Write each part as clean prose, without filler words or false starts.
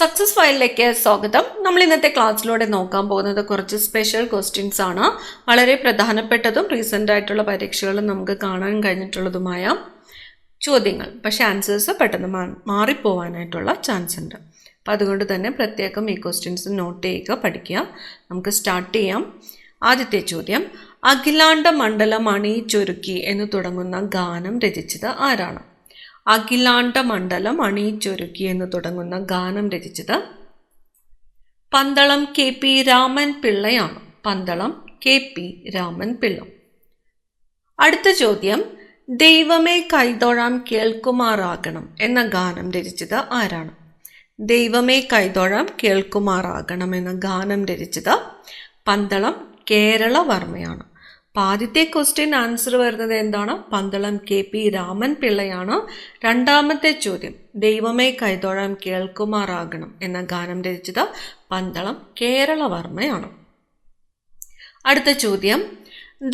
Success ഫയലിലേക്ക് സ്വാഗതം. നമ്മൾ ഇന്നത്തെ ക്ലാസ്സിലൂടെ നോക്കാൻ പോകുന്നത് കുറച്ച് സ്പെഷ്യൽ ക്വസ്റ്റ്യൻസ് ആണ്. വളരെ പ്രധാനപ്പെട്ടതും റീസെൻ്റ് ആയിട്ടുള്ള പരീക്ഷകളും നമുക്ക് കാണാൻ കഴിഞ്ഞിട്ടുള്ളതുമായ ചോദ്യങ്ങൾ. പക്ഷേ ആൻസേഴ്സ് പെട്ടെന്ന് മാറിപ്പോവാനായിട്ടുള്ള ചാൻസ് ഉണ്ട്. അപ്പോൾ അതുകൊണ്ട് തന്നെ പ്രത്യേകം ഈ ക്വസ്റ്റ്യൻസ് നോട്ട് ചെയ്യുക, പഠിക്കുക. നമുക്ക് സ്റ്റാർട്ട് ചെയ്യാം. ആദ്യത്തെ ചോദ്യം, അഖിലാണ്ട മണ്ഡലം അണിയിച്ചൊരുക്കി എന്ന് തുടങ്ങുന്ന ഗാനം രചിച്ചത് ആരാണ്? അഖിലാണ്ട മണ്ഡലം അണിയിച്ചൊരുക്കി എന്ന് തുടങ്ങുന്ന ഗാനം രചിച്ചത് പന്തളം KP രാമൻ പിള്ളയാണ്. പന്തളം KP രാമൻ പിള്ള. അടുത്ത ചോദ്യം, ദൈവമേ കൈതൊഴാം കേൾക്കുമാറാകണം എന്ന ഗാനം രചിച്ചത് ആരാണ്? ദൈവമേ കൈതൊഴാം കേൾക്കുമാറാകണം എന്ന ഗാനം രചിച്ചത് പന്തളം കേരളവർമ്മയാണ്. അപ്പോൾ ആദ്യത്തെ ക്വസ്റ്റ്യൻ ആൻസർ വരുന്നത് എന്താണ്? പന്തളം KP രാമൻ പിള്ളയാണ്. രണ്ടാമത്തെ ചോദ്യം, ദൈവമേ കൈതൊഴാം കേൾക്കുമാറാകണം എന്ന ഗാനം രചിച്ചത് പന്തളം കേരളവർമ്മയാണ്. അടുത്ത ചോദ്യം,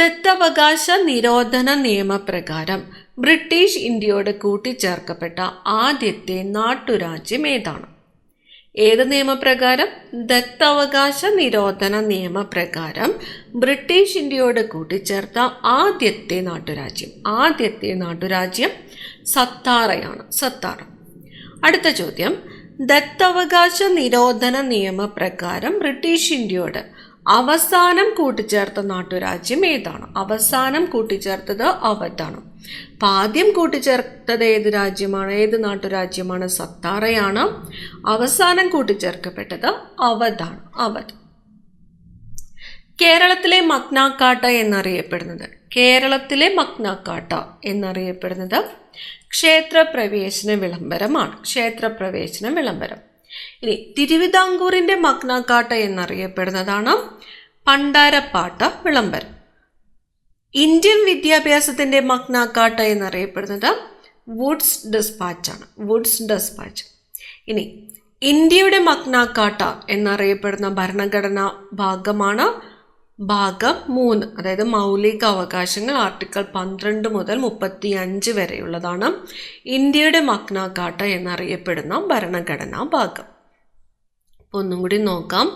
ദത്തവകാശ നിരോധന നിയമപ്രകാരം ബ്രിട്ടീഷ് ഇന്ത്യയോട് കൂട്ടിച്ചേർക്കപ്പെട്ട ആദ്യത്തെ നാട്ടുരാജ്യം ഏതാണ്? ഏത് നിയമപ്രകാരം? ദത്തവകാശ നിരോധന നിയമപ്രകാരം ബ്രിട്ടീഷ് ഇന്ത്യയോട് കൂട്ടിച്ചേർത്ത ആദ്യത്തെ നാട്ടുരാജ്യം സത്താറയാണ്. സത്താറ. അടുത്ത ചോദ്യം, ദത്തവകാശ നിരോധന നിയമപ്രകാരം ബ്രിട്ടീഷ് ഇന്ത്യയോട് അവസാനം കൂട്ടിച്ചേർത്ത നാട്ടുരാജ്യം ഏതാണ്? അവസാനം കൂട്ടിച്ചേർത്തത് അവധാണ്. അപ്പം ആദ്യം കൂട്ടിച്ചേർത്തത് ഏത് നാട്ടുരാജ്യമാണ്? സത്താറയാണ്. അവസാനം കൂട്ടിച്ചേർക്കപ്പെട്ടത് അവധാണ്. അവധ്. കേരളത്തിലെ മഗ്നാക്കാട്ട എന്നറിയപ്പെടുന്നത് ക്ഷേത്രപ്രവേശന വിളംബരമാണ്. ക്ഷേത്രപ്രവേശന വിളംബരം. ഇനി തിരുവിതാംകൂറിന്റെ മഗ്നാക്കാട്ട എന്നറിയപ്പെടുന്നതാണ് പണ്ടാരപ്പാട്ട വിളംബരം. ഇന്ത്യൻ വിദ്യാഭ്യാസത്തിന്റെ മഗ്നാക്കാട്ട എന്നറിയപ്പെടുന്നത് വുഡ്സ് ഡെസ്പാച്ച്. ഇനി ഇന്ത്യയുടെ മഗ്നാക്കാട്ട എന്നറിയപ്പെടുന്ന ഭരണഘടനാ ഭാഗമാണ് ഭാഗം 3, അതായത് മൗലിക അവകാശങ്ങൾ ആർട്ടിക്കിൾ 12 മുതൽ 35 വരെയുള്ളതാണ് ഇന്ത്യയുടെ മഗ്നാക്കാട്ട എന്നറിയപ്പെടുന്ന ഭരണഘടനാ ഭാഗം. അപ്പോൾ ഒന്നും കൂടി നോക്കാം.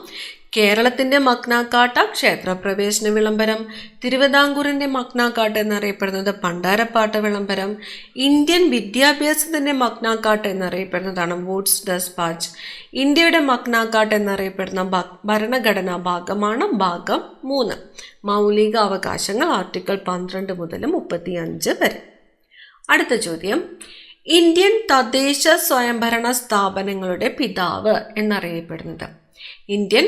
കേരളത്തിൻ്റെ മഗ്നാക്കാട്ട ക്ഷേത്രപ്രവേശന വിളംബരം, തിരുവിതാംകൂറിൻ്റെ മഗ്നാക്കാട്ട എന്നറിയപ്പെടുന്നത് പണ്ടാരപ്പാട്ട വിളംബരം, ഇന്ത്യൻ വിദ്യാഭ്യാസത്തിൻ്റെ മഗ്നാക്കാട്ട എന്നറിയപ്പെടുന്നതാണ് വുഡ്സ് ഡെസ്പാച്ച്, ഇന്ത്യയുടെ മഗ്നാക്കാട്ട എന്നറിയപ്പെടുന്ന ഭരണഘടനാ ഭാഗമാണ് ഭാഗം 3, മൗലിക അവകാശങ്ങൾ ആർട്ടിക്കിൾ 12 മുതൽ 35 വരെ. അടുത്ത ചോദ്യം, ഇന്ത്യൻ തദ്ദേശ സ്വയംഭരണ സ്ഥാപനങ്ങളുടെ പിതാവ് എന്നറിയപ്പെടുന്നത്? ഇന്ത്യൻ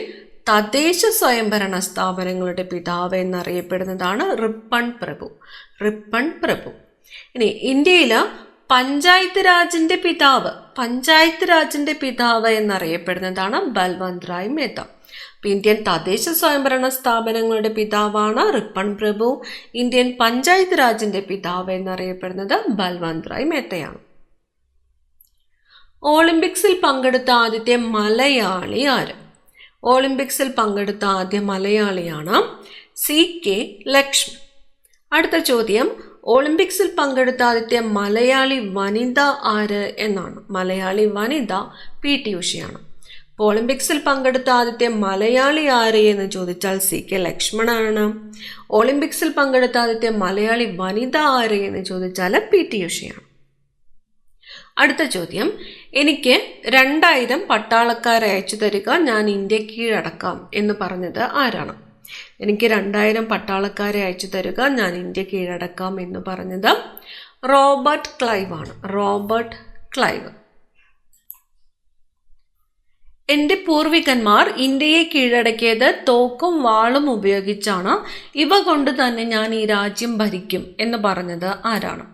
തദ്ദേശ സ്വയംഭരണ സ്ഥാപനങ്ങളുടെ പിതാവ് എന്നറിയപ്പെടുന്നതാണ് റിപ്പൺ പ്രഭു. ഇനി ഇന്ത്യയിൽ പഞ്ചായത്ത് രാജിന്റെ പിതാവ് എന്നറിയപ്പെടുന്നതാണ് ബൽവന്ത് റായ് മേത്ത. ഇന്ത്യൻ തദ്ദേശ സ്വയംഭരണ സ്ഥാപനങ്ങളുടെ പിതാവാണ് റിപ്പൺ പ്രഭു. ഇന്ത്യൻ പഞ്ചായത്ത് രാജിന്റെ പിതാവ് എന്നറിയപ്പെടുന്നത് ബൽവന്ത് റായ് മേത്തയാണ്. ഒളിമ്പിക്സിൽ പങ്കെടുത്ത ആദ്യത്തെ മലയാളി ആര്? ഒളിമ്പിക്സിൽ പങ്കെടുത്ത ആദ്യ മലയാളിയാണ് CK ലക്ഷ്മൺ. അടുത്ത ചോദ്യം, ഒളിമ്പിക്സിൽ പങ്കെടുത്ത ആദ്യത്തെ മലയാളി വനിത ആര് എന്നാണ്? മലയാളി വനിത PT ഉഷയാണ്. അപ്പോൾ ഒളിമ്പിക്സിൽ പങ്കെടുത്ത ആദ്യത്തെ മലയാളി ആര് എന്ന് ചോദിച്ചാൽ CK ലക്ഷ്മണാണ്. ഒളിമ്പിക്സിൽ പങ്കെടുത്ത ആദ്യത്തെ മലയാളി വനിത ആര് എന്ന് ചോദിച്ചാൽ PT ഉഷയാണ്. അടുത്ത ചോദ്യം, എനിക്ക് 2000 പട്ടാളക്കാരെ അയച്ചു തരിക, ഞാൻ ഇന്ത്യ കീഴടക്കാം എന്ന് പറഞ്ഞത് ആരാണ്? എനിക്ക് 2000 പട്ടാളക്കാരെ അയച്ചു തരിക, ഞാൻ ഇന്ത്യ കീഴടക്കാം എന്ന് പറഞ്ഞത് റോബർട്ട് ക്ലൈവ്. എൻ്റെ പൂർവികന്മാർ ഇന്ത്യയെ കീഴടക്കിയത് തോക്കും വാളും ഉപയോഗിച്ചാണ്. ഇവ കൊണ്ട് തന്നെ ഞാൻ ഈ രാജ്യം ഭരിക്കും എന്ന് പറഞ്ഞത് ആരാണ്?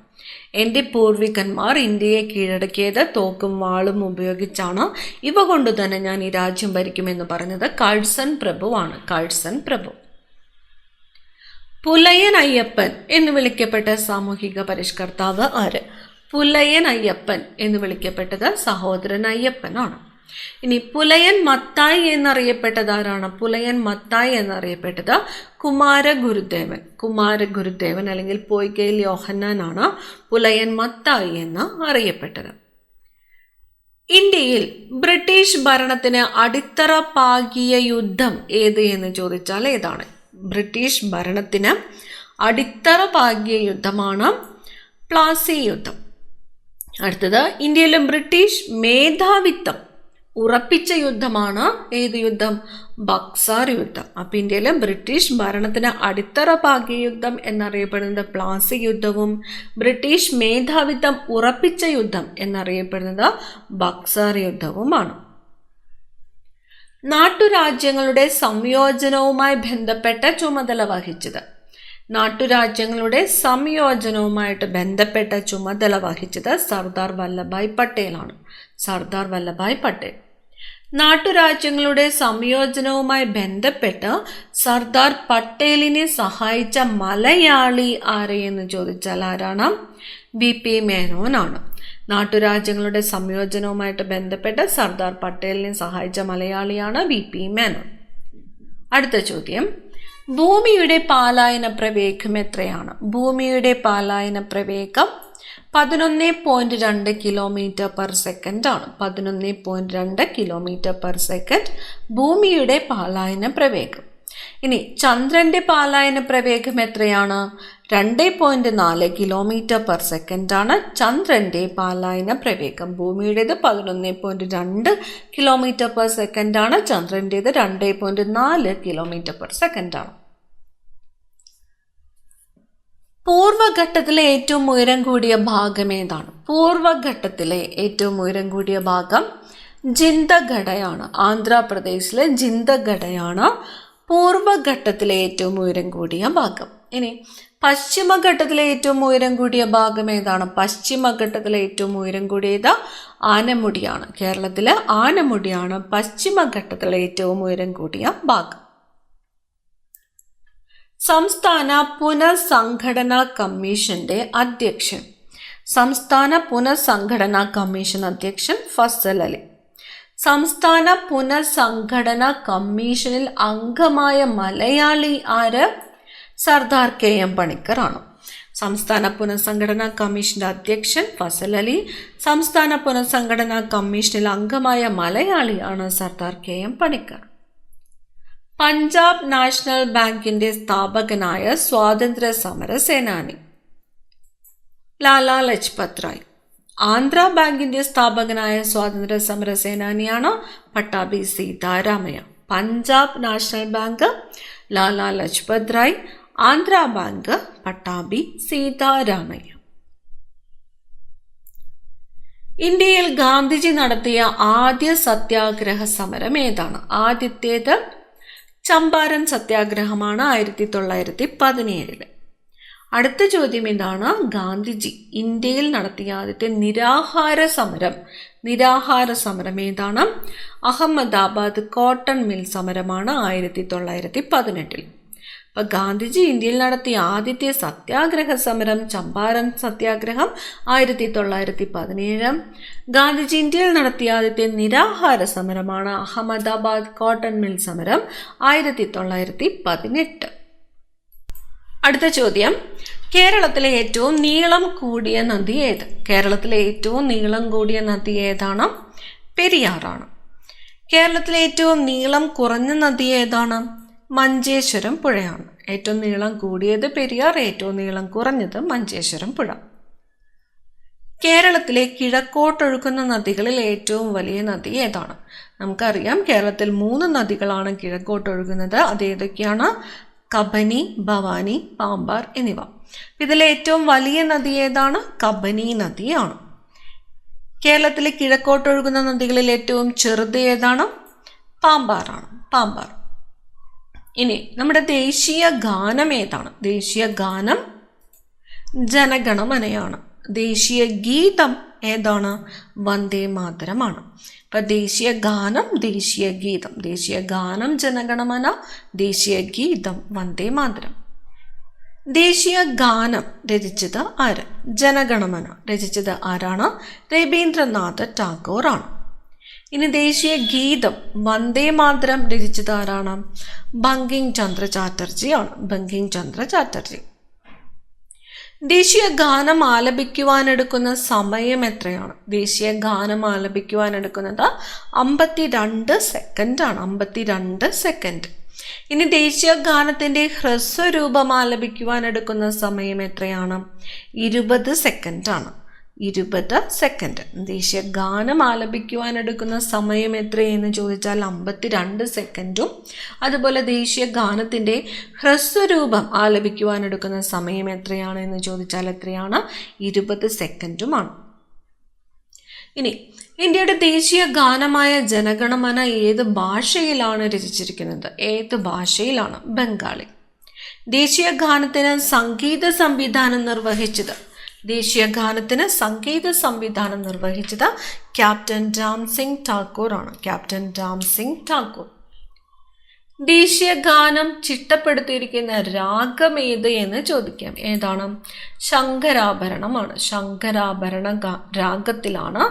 എൻ്റെ പൂർവികന്മാർ ഇന്ത്യയെ കീഴടക്കിയത് തോക്കും വാളും ഉപയോഗിച്ചാണ്. ഇവ കൊണ്ട് തന്നെ ഞാൻ ഈ രാജ്യം ഭരിക്കുമെന്ന് പറഞ്ഞത് കഴ്സൺ പ്രഭു. പുലയൻ അയ്യപ്പൻ എന്ന് വിളിക്കപ്പെട്ട സാമൂഹിക പരിഷ്കർത്താവ് ആര്? പുലയൻ അയ്യപ്പൻ എന്ന് വിളിക്കപ്പെട്ടത് സഹോദരൻ അയ്യപ്പനാണ്. ഇനി പുലയൻ മത്തായി എന്നറിയപ്പെട്ടത് ആരാണ്? പുലയൻ മത്തായി എന്നറിയപ്പെട്ടത് കുമാരഗുരുദേവൻ അല്ലെങ്കിൽ പൊയ്കയിൽ യോഹന്നാനാണ് പുലയൻ മത്തായി എന്ന് അറിയപ്പെട്ടത്. ഇന്ത്യയിൽ ബ്രിട്ടീഷ് ഭരണത്തിന് അടിത്തറ പാകിയ യുദ്ധം ഏത് എന്ന് ചോദിച്ചാൽ ഏതാണ്? ബ്രിട്ടീഷ് ഭരണത്തിന് അടിത്തറ പാകിയ യുദ്ധമാണ് പ്ലാസി യുദ്ധം. അടുത്തത്, ഇന്ത്യയിലെ ബ്രിട്ടീഷ് മേധാവിത്വം ഉറപ്പിച്ച യുദ്ധമാണ് ഏത് യുദ്ധം? ബക്സാർ യുദ്ധം. അപ്പൊ ഇന്ത്യയിലെ ബ്രിട്ടീഷ് ഭരണത്തിന് അടിത്തറ പാകിയ യുദ്ധം എന്നറിയപ്പെടുന്നത് പ്ലാസി യുദ്ധവും ബ്രിട്ടീഷ് മേധാവിത്വം ഉറപ്പിച്ച യുദ്ധം എന്നറിയപ്പെടുന്നത് ബക്സാർ യുദ്ധവുമാണ്. നാട്ടുരാജ്യങ്ങളുടെ സംയോജനവുമായി ബന്ധപ്പെട്ട ചുമതല വഹിച്ചത്. നാട്ടുരാജ്യങ്ങളുടെ സംയോജനവുമായിട്ട് ബന്ധപ്പെട്ട ചുമതല വഹിച്ചത് സർദാർ വല്ലഭായ് പട്ടേലാണ്. സർദാർ വല്ലഭായ് പട്ടേൽ. നാട്ടുരാജ്യങ്ങളുടെ സംയോജനവുമായി ബന്ധപ്പെട്ട് സർദാർ പട്ടേലിനെ സഹായിച്ച മലയാളി ആരെയെന്ന് ചോദിച്ചാൽ ആരാണ്? BP മേനോനാണ്. നാട്ടുരാജ്യങ്ങളുടെ സംയോജനവുമായിട്ട് ബന്ധപ്പെട്ട് സർദാർ പട്ടേലിനെ സഹായിച്ച മലയാളിയാണ് BP മേനോൻ. അടുത്ത ചോദ്യം, ഭൂമിയുടെ പാലായന പ്രവേഗം എത്രയാണ്? ഭൂമിയുടെ പാലായന പ്രവേഗം 11.2 km/s ആണ്. 11.2 km/s ഭൂമിയുടെ പാലായന പ്രവേഗം. ഇനി ചന്ദ്രന്റെ പാലായന പ്രവേഗം എത്രയാണ്? 2.4 km/s ആണ് ചന്ദ്രന്റെ പാലായന പ്രവേഗം. ഭൂമിയുടേത് 11.2 km/s ആണ്, ചന്ദ്രന്റേത് 2.4 km/s ആണ്. പൂർവഘട്ടത്തിലെ ഏറ്റവും ഉയരം കൂടിയ ഭാഗം ഏതാണ്? പൂർവഘട്ടത്തിലെ ഏറ്റവും ഉയരം കൂടിയ ഭാഗം ജിന്തഗഡയാണ്. ആന്ധ്രാപ്രദേശിലെ ജിന്തഗഡയാണ് പൂർവഘട്ടത്തിലെ ഏറ്റവും ഉയരം കൂടിയ ഭാഗം. ഇനി പശ്ചിമഘട്ടത്തിലെ ഏറ്റവും ഉയരം കൂടിയ ഭാഗം ഏതാണ്? പശ്ചിമഘട്ടത്തിലെ ഏറ്റവും ഉയരം കൂടിയത് ആനമുടിയാണ്. കേരളത്തിലെ ആനമുടിയാണ് പശ്ചിമഘട്ടത്തിലെ ഏറ്റവും ഉയരം കൂടിയ ഭാഗം. സംസ്ഥാന പുനഃസംഘടനാ കമ്മീഷന്റെ അധ്യക്ഷൻ. സംസ്ഥാന പുനഃസംഘടനാ കമ്മീഷൻ അധ്യക്ഷൻ ഫസൽ അലി. സംസ്ഥാന പുനഃസംഘടനാ കമ്മീഷനിൽ അംഗമായ മലയാളി ആര്? സർദാർ KM പണിക്കർ ആണ്. സംസ്ഥാന പുനഃസംഘടനാ കമ്മീഷന്റെ അധ്യക്ഷൻ ഫസൽ അലി. സംസ്ഥാന പുനഃസംഘടനാ കമ്മീഷനിൽ അംഗമായ മലയാളിയാണ് സർദാർ KM പണിക്കർ. പഞ്ചാബ് നാഷണൽ ബാങ്കിന്റെ സ്ഥാപകനായ സ്വാതന്ത്ര്യ സമര സേനാനി ലാലാ ലജ്പത് റായ്. ആന്ധ്ര ബാങ്കിന്റെ സ്ഥാപകനായ സ്വാതന്ത്ര്യ സമര സേനാനിയാണ് Pattabhi Sitaramayya. Punjab national bank Lala Lajpat Rai, Andhra bank Pattabhi Sitaramayya. ഇന്ത്യയിൽ ഗാന്ധിജി നടത്തിയ ആദ്യ സത്യാഗ്രഹ സമരം ഏതാണ്? ആദ്യത്തേത് ചമ്പാരൻ സത്യാഗ്രഹമാണ് 1917. അടുത്ത ചോദ്യം ഇതാണ്, ഗാന്ധിജി ഇന്ത്യയിൽ നടത്തിയ ആദ്യത്തെ നിരാഹാര സമരം ഏതാണ്? അഹമ്മദാബാദ് കോട്ടൺ മിൽ സമരമാണ് 1918. അപ്പൊ ഗാന്ധിജി ഇന്ത്യയിൽ നടത്തിയ ആദ്യത്തെ സത്യാഗ്രഹ സമരം ചമ്പാരൻ സത്യാഗ്രഹം 1917. ഗാന്ധിജി ഇന്ത്യയിൽ നടത്തിയ ആദ്യത്തെ നിരാഹാര സമരമാണ് അഹമ്മദാബാദ് കോട്ടൺ മിൽ സമരം 1918. അടുത്ത ചോദ്യം, കേരളത്തിലെ ഏറ്റവും നീളം കൂടിയ നദി ഏത്? കേരളത്തിലെ ഏറ്റവും നീളം കൂടിയ നദി ഏതാണ്? പെരിയാറാണ്. കേരളത്തിലെ ഏറ്റവും നീളം കുറഞ്ഞ നദി ഏതാണ്? മഞ്ചേശ്വരം പുഴയാണ്. ഏറ്റവും നീളം കൂടിയത് പെരിയാർ, ഏറ്റവും നീളം കുറഞ്ഞത് മഞ്ചേശ്വരം പുഴ. കേരളത്തിലെ കിഴക്കോട്ടൊഴുകുന്ന നദികളിൽ ഏറ്റവും വലിയ നദി ഏതാണ്? നമുക്കറിയാം കേരളത്തിൽ 3 നദികളാണ് കിഴക്കോട്ടൊഴുകുന്നത്. അതേതൊക്കെയാണ്? കബനി, ഭവാനി, പാമ്പാർ എന്നിവ. ഇതിലെ ഏറ്റവും വലിയ നദി ഏതാണ്? കബനി നദിയാണ്. കേരളത്തിലെ കിഴക്കോട്ടൊഴുകുന്ന നദികളിൽ ഏറ്റവും ചെറുത് ഏതാണ്? പാമ്പാറാണ്. പാമ്പാർ. ഇനി നമ്മുടെ ദേശീയ ഗാനം ഏതാണ്? ദേശീയ ഗാനം ജനഗണമനയാണ്. ദേശീയ ഗീതം ഏതാണ്? വന്ദേ മാതരമാണ്. ഇപ്പൊ ദേശീയ ഗാനം, ദേശീയ ഗീതം. ദേശീയ ഗാനം ജനഗണമന, ദേശീയ ഗീതം വന്ദേ മാതരം. ദേശീയ ഗാനം രചിച്ചത് ആര്? ജനഗണമന രചിച്ചത് ആരാണ്? രവീന്ദ്രനാഥ ടാഗോർ ആണ്. ഇനി ദേശീയ ഗീതം വന്ദേ മാതരം രചിച്ചത് ആരാണ്? ബങ്കിം ചന്ദ്ര ചാറ്റർജി ആണ്. ബങ്കിം ചന്ദ്ര ചാറ്റർജി. ദേശീയ ഗാനം ആലപിക്കുവാനെടുക്കുന്ന സമയം എത്രയാണ്? ദേശീയ ഗാനം ആലപിക്കുവാനെടുക്കുന്നത് 52 സെക്കൻഡാണ്. 52 സെക്കൻഡ്. ഇനി ദേശീയ ഗാനത്തിൻ്റെ ഹ്രസ്വരൂപം ആലപിക്കുവാനെടുക്കുന്ന സമയം എത്രയാണ്? 20 സെക്കൻഡാണ്. 20 സെക്കൻഡ്. ദേശീയ ഗാനം ആലപിക്കുവാനെടുക്കുന്ന സമയം എത്രയെന്ന് ചോദിച്ചാൽ 52 സെക്കൻഡും അതുപോലെ ദേശീയ ഗാനത്തിൻ്റെ ഹ്രസ്വരൂപം ആലപിക്കുവാനെടുക്കുന്ന സമയം എത്രയാണ് എന്ന് ചോദിച്ചാൽ എത്രയാണ്? 20 സെക്കൻഡുമാണ്. ഇനി ഇന്ത്യയുടെ ദേശീയ ഗാനമായ ജനഗണമന ഏത് ഭാഷയിലാണ് രചിച്ചിരിക്കുന്നത്? ഏത് ഭാഷയിലാണ്? ബംഗാളി. ദേശീയ ഗാനത്തിന് സംഗീത സംവിധാനം നിർവഹിച്ചത് ക്യാപ്റ്റൻ രാം സിംഗ് ഠാക്കൂർ ആണ്. ക്യാപ്റ്റൻ രാം സിംഗ് ഠാക്കൂർ. ദേശീയ ഗാനം ചിട്ടപ്പെടുത്തിയിരിക്കുന്ന രാഗം ഏത് എന്ന് ചോദിക്കാം. ഏതാണ്? ശങ്കരാഭരണമാണ്. ശങ്കരാഭരണ രാഗത്തിലാണ്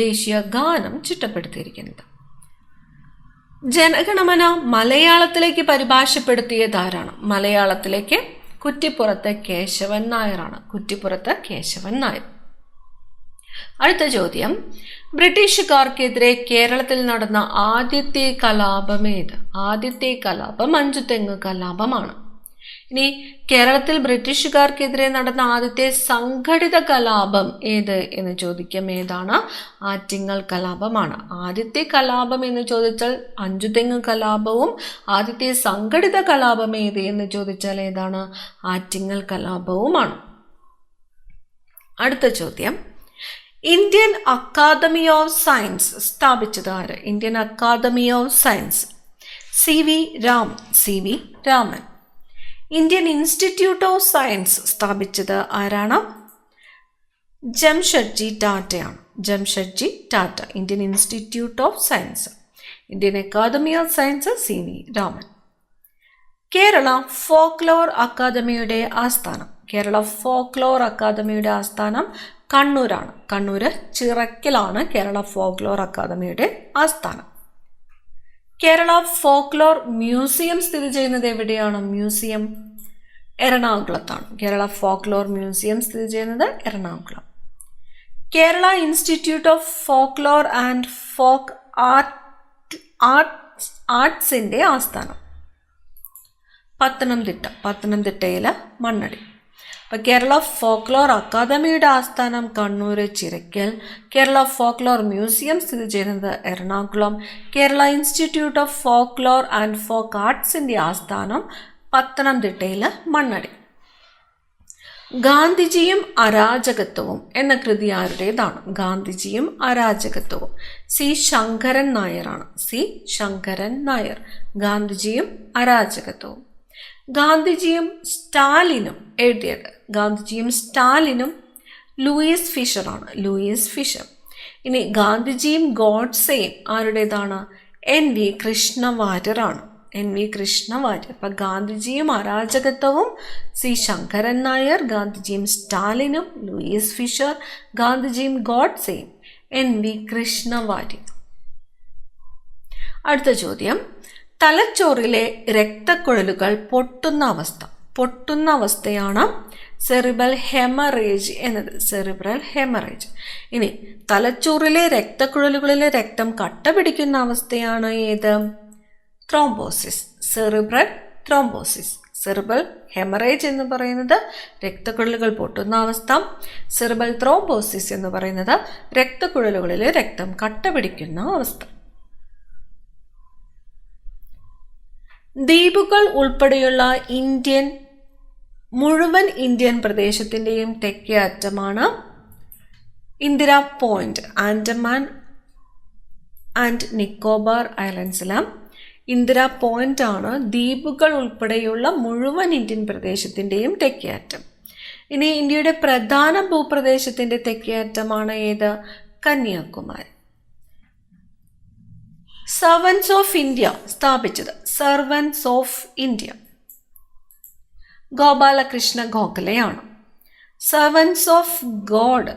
ദേശീയ ഗാനം ചിട്ടപ്പെടുത്തിയിരിക്കുന്നത്. ജനഗണമന മലയാളത്തിലേക്ക് പരിഭാഷപ്പെടുത്തിയത് ആരാണ്? മലയാളത്തിലേക്ക് കുറ്റിപ്പുറത്ത് കേശവൻ നായരാണ്. കുറ്റിപ്പുറത്ത് കേശവൻ നായർ. അടുത്ത ചോദ്യം, ബ്രിട്ടീഷുകാർക്കെതിരെ കേരളത്തിൽ നടന്ന ആദ്യത്തെ കലാപം ഏത്? ആദ്യത്തെ കലാപം അഞ്ചുതെങ്ങ് കലാപമാണ്. ഇനി കേരളത്തിൽ ബ്രിട്ടീഷുകാർക്കെതിരെ നടന്ന ആദ്യത്തെ സംഘടിത കലാപം ഏത് എന്ന് ചോദിക്കാം. ഏതാണ്? ആറ്റിങ്ങൽ കലാപമാണ്. ആദ്യത്തെ കലാപം എന്ന് ചോദിച്ചാൽ അഞ്ചുതെങ്ങ് കലാപവും ആദ്യത്തെ സംഘടിത കലാപം ഏത് എന്ന് ചോദിച്ചാൽ ഏതാണ്? ആറ്റിങ്ങൽ കലാപവുമാണ്. അടുത്ത ചോദ്യം, ഇന്ത്യൻ അക്കാദമി ഓഫ് സയൻസ് സ്ഥാപിച്ചത് ആര്? Indian academy of science CV Raman. Indian institute of science സ്ഥാപിച്ചത് ആരാണ്? ജംഷഡ്ജി ടാറ്റയാണ്. Jamshedji Tata. Indian institute of science. Indian academy of science CV Raman. Kerala folklore അക്കാദമിയുടെ ആസ്ഥാനം. കേരള ഫോക്ലോർ അക്കാദമിയുടെ ആസ്ഥാനം കണ്ണൂരാണ്. കണ്ണൂര് ചിറക്കലാണ് കേരള ഫോക്ലോർ അക്കാദമിയുടെ ആസ്ഥാനം. കേരള ഫോക്ലോർ മ്യൂസിയം സ്ഥിതി ചെയ്യുന്നത് എവിടെയാണ്? മ്യൂസിയം എറണാകുളത്താണ്. കേരള ഫോക്ലോർ മ്യൂസിയം സ്ഥിതി ചെയ്യുന്നത് Ernakulam. Kerala institute of folklore and folk ആർട്സിൻ്റെ ആസ്ഥാനം പത്തനംതിട്ടയിലെ മണ്ണടി. അപ്പം കേരള ഫോക്ലോർ അക്കാദമിയുടെ ആസ്ഥാനം കണ്ണൂർ ചിറക്കൽ. കേരള ഫോക്ലോർ മ്യൂസിയം സ്ഥിതി ചെയ്യുന്നത് Ernakulam. Kerala institute of folklore and folk ആർട്സിൻ്റെ ആസ്ഥാനം പത്തനംതിട്ടയിലെ മണ്ണടി. ഗാന്ധിജിയും അരാജകത്വവും എന്ന കൃതി ആരുടേതാണ്? ഗാന്ധിജിയും അരാജകത്വവും C ശങ്കരൻ നായരാണ്. C ശങ്കരൻ നായർ. ഗാന്ധിജിയും അരാജകത്വവും. ഗാന്ധിജിയും സ്റ്റാലിനും എഴുതിയത്? ഗാന്ധിജിയും സ്റ്റാലിനും ലൂയിസ് ഫിഷറാണ്. Louis Fischer. ഇനി ഗാന്ധിജിയും ഗോഡ്സെയും ആരുടേതാണ്? NV കൃഷ്ണവാര്യരാണ്. NV കൃഷ്ണവാര്യർ. അപ്പം ഗാന്ധിജിയും അരാജകത്വവും C ശങ്കരൻ നായർ. ഗാന്ധിജിയും സ്റ്റാലിനും ലൂയിസ് ഫിഷർ. ഗാന്ധിജിയും ഗോഡ്സെയും NV കൃഷ്ണവാര്യർ. അടുത്ത ചോദ്യം, തലച്ചോറിലെ രക്തക്കുഴലുകൾ പൊട്ടുന്ന അവസ്ഥയാണ് സെറിബ്രൽ ഹെമറേജ് എന്നത്. Cerebral haemorrhage. ഇനി തലച്ചോറിലെ രക്തക്കുഴലുകളിലെ രക്തം കട്ട പിടിക്കുന്ന അവസ്ഥയാണ് ഏത്? Thrombosis. Cerebral thrombosis. Cerebral haemorrhage എന്ന് പറയുന്നത് രക്തക്കുഴലുകൾ പൊട്ടുന്ന അവസ്ഥ. സെറിബ്രൽ ത്രോംബോസിസ് എന്ന് പറയുന്നത് രക്തക്കുഴലുകളിലെ രക്തം കട്ട പിടിക്കുന്ന അവസ്ഥ. ദ്വീപുകൾ ഉൾപ്പെടെയുള്ള മുഴുവൻ ഇന്ത്യൻ പ്രദേശത്തിൻ്റെയും തെക്കേ അറ്റമാണ് ഇന്ദിരാ പോയിന്റ്. ആൻഡമാൻ ആൻഡ് നിക്കോബാർ ഐലൻഡ്സിലെ ഇന്ദിരാ പോയിന്റ് ആണ് ദ്വീപുകൾ ഉൾപ്പെടെയുള്ള മുഴുവൻ ഇന്ത്യൻ പ്രദേശത്തിൻ്റെയും തെക്കേ അറ്റം. ഇനി ഇന്ത്യയുടെ പ്രധാന ഭൂപ്രദേശത്തിൻ്റെ തെക്കേ അറ്റമാണ് ഏത്? കന്യാകുമാരി. സർവൻസ് ഓഫ് ഇന്ത്യ സ്ഥാപിച്ചത്? സർവൻസ് ഓഫ് ഇന്ത്യ ഗോപാലകൃഷ്ണ ഗോഖലെയാണ്. Servants of God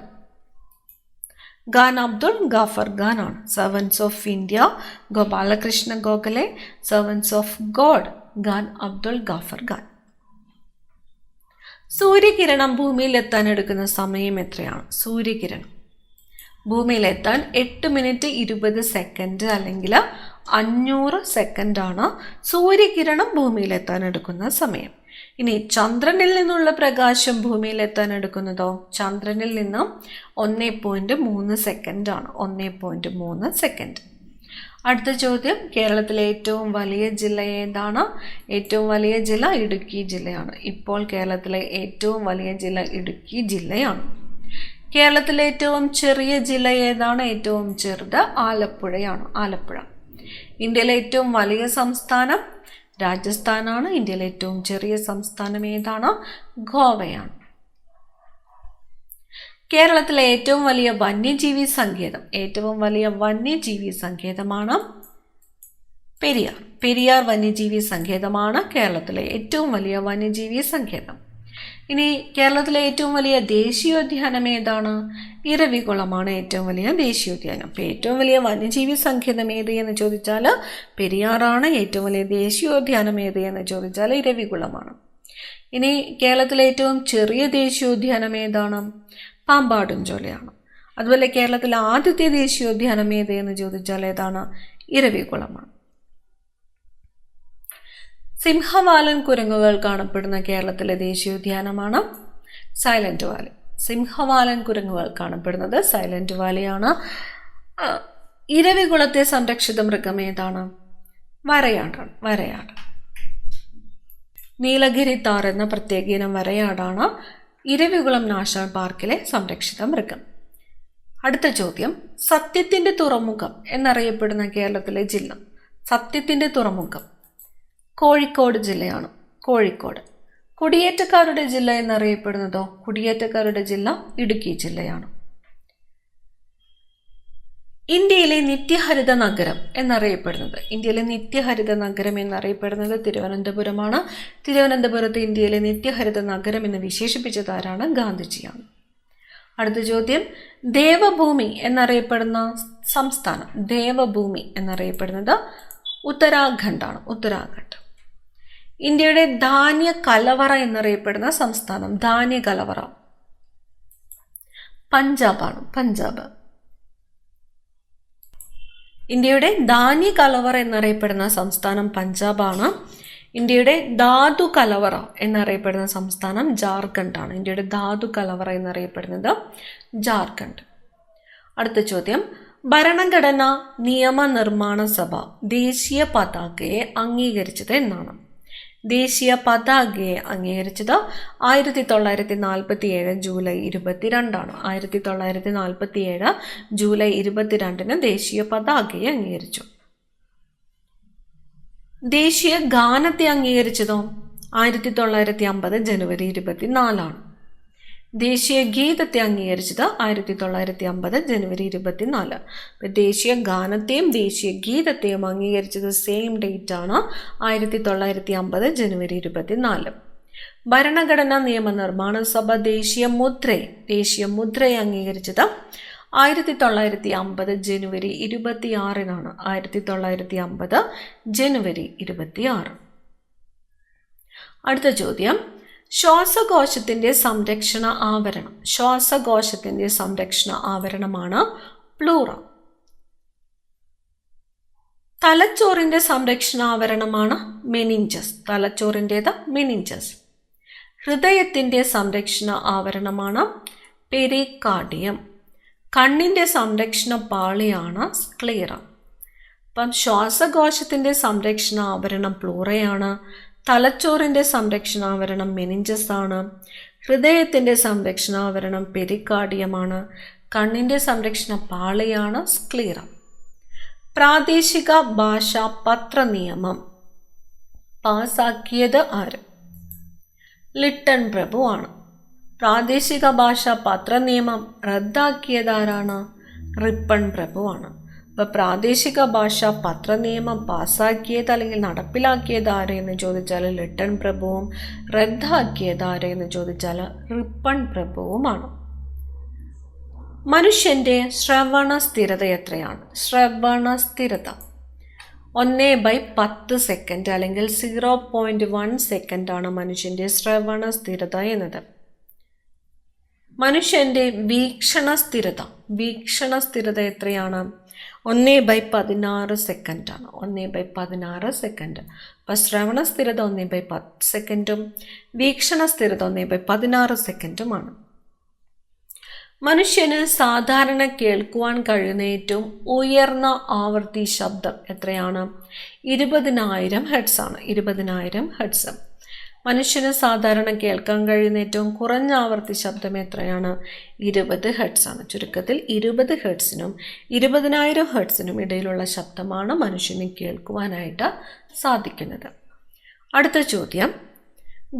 Khan Abdul Ghaffar Khan ആണ്. Servants of India Gopalakrishna Gokhale. Servants of God Khan Abdul Ghaffar Khan. സൂര്യകിരണം ഭൂമിയിലെത്താൻ എടുക്കുന്ന സമയം എത്രയാണ്? സൂര്യകിരണം ഭൂമിയിലെത്താൻ 8 മിനിറ്റ് 20 സെക്കൻഡ് അല്ലെങ്കിൽ 500 സെക്കൻഡാണ് സൂര്യകിരണം ഭൂമിയിലെത്താൻ എടുക്കുന്ന സമയം. ഇനി ചന്ദ്രനിൽ നിന്നുള്ള പ്രകാശം ഭൂമിയിലെത്താൻ എടുക്കുന്നതോ? ചന്ദ്രനിൽ നിന്ന് 1.3 സെക്കൻഡാണ്. 1.3 സെക്കൻഡ്. അടുത്ത ചോദ്യം, കേരളത്തിലെ ഏറ്റവും വലിയ ജില്ല ഏതാണ്? ഏറ്റവും വലിയ ജില്ല ഇടുക്കി ജില്ലയാണ്. ഇപ്പോൾ കേരളത്തിലെ ഏറ്റവും വലിയ ജില്ല ഇടുക്കി ജില്ലയാണ്. കേരളത്തിലെ ഏറ്റവും ചെറിയ ജില്ല ഏതാണ്? ഏറ്റവും ചെറുത് ആലപ്പുഴയാണ്. ആലപ്പുഴ. ഇന്ത്യയിലെ ഏറ്റവും വലിയ സംസ്ഥാനം രാജസ്ഥാനാണ്. ഇന്ത്യയിലെ ഏറ്റവും ചെറിയ സംസ്ഥാനം ഏതാണ്? ഗോവയാണ്. കേരളത്തിലെ ഏറ്റവും വലിയ വന്യജീവി സങ്കേതം, ഏറ്റവും വലിയ വന്യജീവി സങ്കേതമാണ് പെരിയാർ. പെരിയാർ വന്യജീവി സങ്കേതമാണ് കേരളത്തിലെ ഏറ്റവും വലിയ വന്യജീവി സങ്കേതം. ഇനി കേരളത്തിലെ ഏറ്റവും വലിയ ദേശീയോദ്യാനം ഏതാണ്? ഇരവികുളമാണ് ഏറ്റവും വലിയ ദേശീയോദ്യാനം. അപ്പോൾ ഏറ്റവും വലിയ വന്യജീവി സങ്കേതം ഏത് എന്ന് ചോദിച്ചാൽ പെരിയാറാണ്. ഏറ്റവും വലിയ ദേശീയോദ്യാനം ഏത് എന്ന് ചോദിച്ചാൽ ഇരവികുളമാണ്. ഇനി കേരളത്തിലെ ഏറ്റവും ചെറിയ ദേശീയോദ്യാനം ഏതാണ്? പാമ്പാടുംചോലയാണ്. അതുപോലെ കേരളത്തിലെ ആദ്യത്തെ ദേശീയോദ്യാനം ഏത് എന്ന് ചോദിച്ചാൽ ഏതാണ്? ഇരവികുളമാണ്. സിംഹവാലൻ കുരങ്ങുകൾ കാണപ്പെടുന്ന കേരളത്തിലെ ദേശീയോദ്യാനമാണ് സൈലന്റ് വാലി. സിംഹവാലൻ കുരങ്ങുകൾ കാണപ്പെടുന്നത് സൈലന്റ് വാലിയാണ്. ഇരവികുളത്തെ സംരക്ഷിത മൃഗം ഏതാണ്? വരയാടാണ്. വരയാട്. നീലഗിരി താർ എന്ന പ്രത്യേക ഇനം വരയാടാണ് ഇരവികുളം നാഷണൽ പാർക്കിലെ സംരക്ഷിത മൃഗം. അടുത്ത ചോദ്യം, സത്യത്തിന്റെ തുറമുഖം എന്നറിയപ്പെടുന്ന കേരളത്തിലെ ജില്ല. സത്യത്തിന്റെ തുറമുഖം കോഴിക്കോട് ജില്ലയാണ്. കോഴിക്കോട്. കുടിയേറ്റക്കാരുടെ ജില്ല എന്നറിയപ്പെടുന്നതോ? കുടിയേറ്റക്കാരുടെ ജില്ല ഇടുക്കി ജില്ലയാണ്. ഇന്ത്യയിലെ നിത്യഹരിത നഗരം എന്നറിയപ്പെടുന്നത്, ഇന്ത്യയിലെ നിത്യഹരിത നഗരം എന്നറിയപ്പെടുന്നത് തിരുവനന്തപുരമാണ്. തിരുവനന്തപുരത്ത് ഇന്ത്യയിലെ നിത്യഹരിത നഗരം എന്ന് വിശേഷിപ്പിച്ചത് ആരാണ്? ഗാന്ധിജിയാണ്. അടുത്ത ചോദ്യം, ദേവഭൂമി എന്നറിയപ്പെടുന്ന സംസ്ഥാനം. ദേവഭൂമി എന്നറിയപ്പെടുന്നത് ഉത്തരാഖണ്ഡാണ്. ഉത്തരാഖണ്ഡ്. ഇന്ത്യയുടെ ധാന്യ കലവറ എന്നറിയപ്പെടുന്ന സംസ്ഥാനം. ധാന്യ കലവറ പഞ്ചാബാണ്. പഞ്ചാബ്. ഇന്ത്യയുടെ ധാന്യ കലവറ എന്നറിയപ്പെടുന്ന സംസ്ഥാനം പഞ്ചാബാണ്. ഇന്ത്യയുടെ ധാതു കലവറ എന്നറിയപ്പെടുന്ന സംസ്ഥാനം ജാർഖണ്ഡാണ്. ഇന്ത്യയുടെ ധാതു കലവറ എന്നറിയപ്പെടുന്നത് ജാർഖണ്ഡ്. അടുത്ത ചോദ്യം, ഭരണഘടനാ നിയമനിർമ്മാണ സഭ ദേശീയ പതാകയെ അംഗീകരിച്ചത് എന്നാണ്? ദേശീയ പതാകയെ അംഗീകരിച്ചത് 1947 ജൂലൈ 22 1947 ജൂലൈ 22 ദേശീയ പതാകയെ അംഗീകരിച്ചു. ദേശീയ ഗാനത്തെ അംഗീകരിച്ചതോ 1950 ജനുവരി 24 ദേശീയ ഗീതത്തെ അംഗീകരിച്ചത് 1950 ജനുവരി 24. ദേശീയ ഗാനത്തെയും ദേശീയ ഗീതത്തെയും അംഗീകരിച്ചത് സെയിം ഡേറ്റ് ആണ്, 1950 ജനുവരി 24. ഭരണഘടനാ നിയമനിർമ്മാണ സഭ ദേശീയ മുദ്രയെ അംഗീകരിച്ചത് 1950 ജനുവരി 26 1950 ജനുവരി 26. അടുത്ത ചോദ്യം, ശ്വാസകോശത്തിന്റെ സംരക്ഷണ ആവരണം. ശ്വാസകോശത്തിന്റെ സംരക്ഷണ ആവരണമാണ് പ്ലൂറ. തലച്ചോറിന്റെ സംരക്ഷണ ആവരണമാണ് മെനിഞ്ചസ്. തലച്ചോറിൻ്റെത് മെനിഞ്ചസ്. ഹൃദയത്തിന്റെ സംരക്ഷണ ആവരണമാണ് പെരികാർഡിയം. കണ്ണിന്റെ സംരക്ഷണ പാളിയാണ് സ്ക്ലീറ. അപ്പം ശ്വാസകോശത്തിന്റെ സംരക്ഷണ ആവരണം പ്ലൂറയാണ്. തലച്ചോറിൻ്റെ സംരക്ഷണാവരണം മെനിഞ്ചസ് ആണ്. ഹൃദയത്തിൻ്റെ സംരക്ഷണാവരണം പെരികാർഡിയമാണ്. കണ്ണിൻ്റെ സംരക്ഷണ പാളിയാണ് സ്ക്ലീറ. പ്രാദേശിക ഭാഷാ പത്ര നിയമം പാസാക്കിയത് ആര്? ലിട്ടൺ പ്രഭു ആണ്. പ്രാദേശിക ഭാഷാ പത്ര നിയമം റദ്ദാക്കിയത് ആരാണ്? റിപ്പൺ പ്രഭു ആണ്. അപ്പോൾ പ്രാദേശിക ഭാഷാ പത്ര നിയമം പാസ്സാക്കിയത് അല്ലെങ്കിൽ നടപ്പിലാക്കിയത് ആരെന്ന് ചോദിച്ചാൽ ലിട്ടൺ പ്രഭുവും, റദ്ദാക്കിയത് ആരെന്ന് ചോദിച്ചാൽ റിപ്പൺ പ്രഭുവുമാണ്. മനുഷ്യൻ്റെ ശ്രവണ സ്ഥിരത എത്രയാണ്? ശ്രവണ സ്ഥിരത 1/10 സെക്കൻഡ് അല്ലെങ്കിൽ 0.1 സെക്കൻഡാണ് മനുഷ്യൻ്റെ ശ്രവണ സ്ഥിരത എന്നത്. മനുഷ്യൻ്റെ വീക്ഷണ സ്ഥിരത എത്രയാണ്? 1/16 സെക്കൻഡാണ്. 1/16 സെക്കൻഡ്. അപ്പോൾ ശ്രവണ സ്ഥിരത 1/10 സെക്കൻഡും വീക്ഷണ സ്ഥിരത 1/16 സെക്കൻഡുമാണ്. മനുഷ്യന് സാധാരണ കേൾക്കുവാൻ കഴിയുന്ന ഏറ്റവും ഉയർന്ന ആവൃത്തി ശബ്ദം എത്രയാണ്? 20,000 ഹെർട്സ് ആണ്. 20,000 ഹെർട്സ്. മനുഷ്യന് സാധാരണ കേൾക്കാൻ കഴിയുന്ന ഏറ്റവും കുറഞ്ഞ ആവൃത്തി ശബ്ദം എത്രയാണ്? 20 ഹെർട്സ് ആണ്. ചുരുക്കത്തിൽ 20 ഹെർട്സിനും 20,000 ഹെർട്സിനും ഇടയിലുള്ള ശബ്ദമാണ് മനുഷ്യന് കേൾക്കുവാനായിട്ട് സാധിക്കുന്നത്. അടുത്ത ചോദ്യം,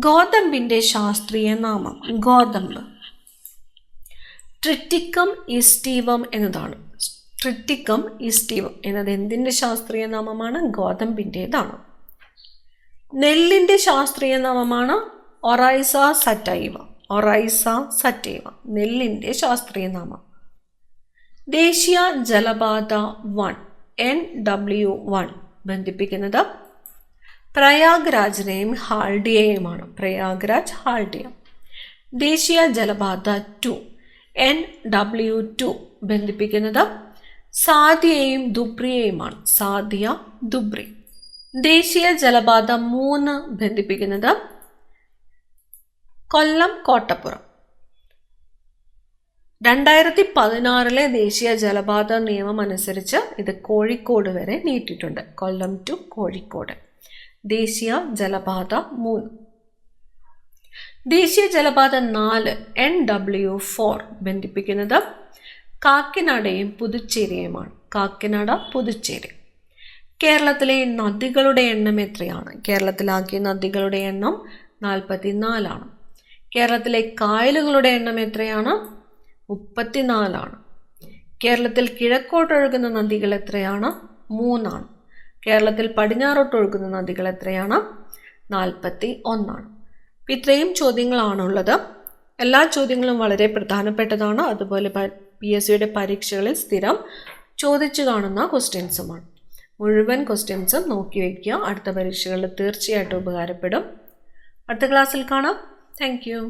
ഗോതമ്പിൻ്റെ ശാസ്ത്രീയ നാമം. ഗോതമ്പ് ട്രിറ്റിക്കം ഈസ്റ്റീവം എന്നതാണ്. ട്രിറ്റിക്കം ഈസ്റ്റീവം എന്നത് എന്തിൻ്റെ ശാസ്ത്രീയ നാമമാണ്? ഗോതമ്പിൻ്റേതാണ്. നെല്ലിൻ്റെ ശാസ്ത്രീയ നാമമാണ് ഒറൈസ സറ്റൈവ. ഒറൈസ സറ്റൈവ നെല്ലിൻ്റെ ശാസ്ത്രീയ നാമം. ദേശീയ ജലപാത 1 NW1 ബന്ധിപ്പിക്കുന്നത് പ്രയാഗ്രാജിനെയും ഹാൽഡിയയുമാണ്. പ്രയാഗ്രാജ്, ഹാൽഡിയ. ദേശീയ ജലപാത 2 NW2 ബന്ധിപ്പിക്കുന്നത് സാദിയയും ദുബ്രിയെയുമാണ്. സാദിയ, ദുബ്രി. ദേശീയ ജലപാത 3 ബന്ധിപ്പിക്കുന്നത് കൊല്ലം, കോട്ടപ്പുറം. 2016 ദേശീയ ജലപാത നിയമം അനുസരിച്ച് ഇത് കോഴിക്കോട് വരെ നീട്ടിയിട്ടുണ്ട്. കൊല്ലം ടു കോഴിക്കോട്. ദേശീയ ജലപാത 3. ദേശീയ ജലപാത 4 NW4 ബന്ധിപ്പിക്കുന്നത് കാക്കിനാടയും പുതുച്ചേരിയുമാണ്. കാക്കിനാട, പുതുച്ചേരി. കേരളത്തിലെ നദികളുടെ എണ്ണം എത്രയാണ്? കേരളത്തിലാക്കിയ നദികളുടെ എണ്ണം 44 ആണ്. കേരളത്തിലെ കായലുകളുടെ എണ്ണം എത്രയാണ്? 34 ആണ്. കേരളത്തിൽ കിഴക്കോട്ടൊഴുകുന്ന നദികൾ എത്രയാണ്? 3 ആണ്. കേരളത്തിൽ പടിഞ്ഞാറോട്ടൊഴുകുന്ന നദികൾ എത്രയാണ്? 41 ആണ്. ഇത്രയും ചോദ്യങ്ങളാണുള്ളത്. എല്ലാ ചോദ്യങ്ങളും വളരെ പ്രധാനപ്പെട്ടതാണ്. അതുപോലെ PSCയുടെ പരീക്ഷകളിൽ സ്ഥിരം ചോദിച്ചു കാണുന്ന ക്വസ്റ്റ്യൻസുമാണ്. മുഴുവൻ ക്വസ്റ്റ്യൻസും നോക്കി വയ്ക്കുക. അടുത്ത പരീക്ഷകളിൽ തീർച്ചയായിട്ടും ഉപകാരപ്പെടും. അടുത്ത ക്ലാസ്സിൽ കാണാം. Thank you.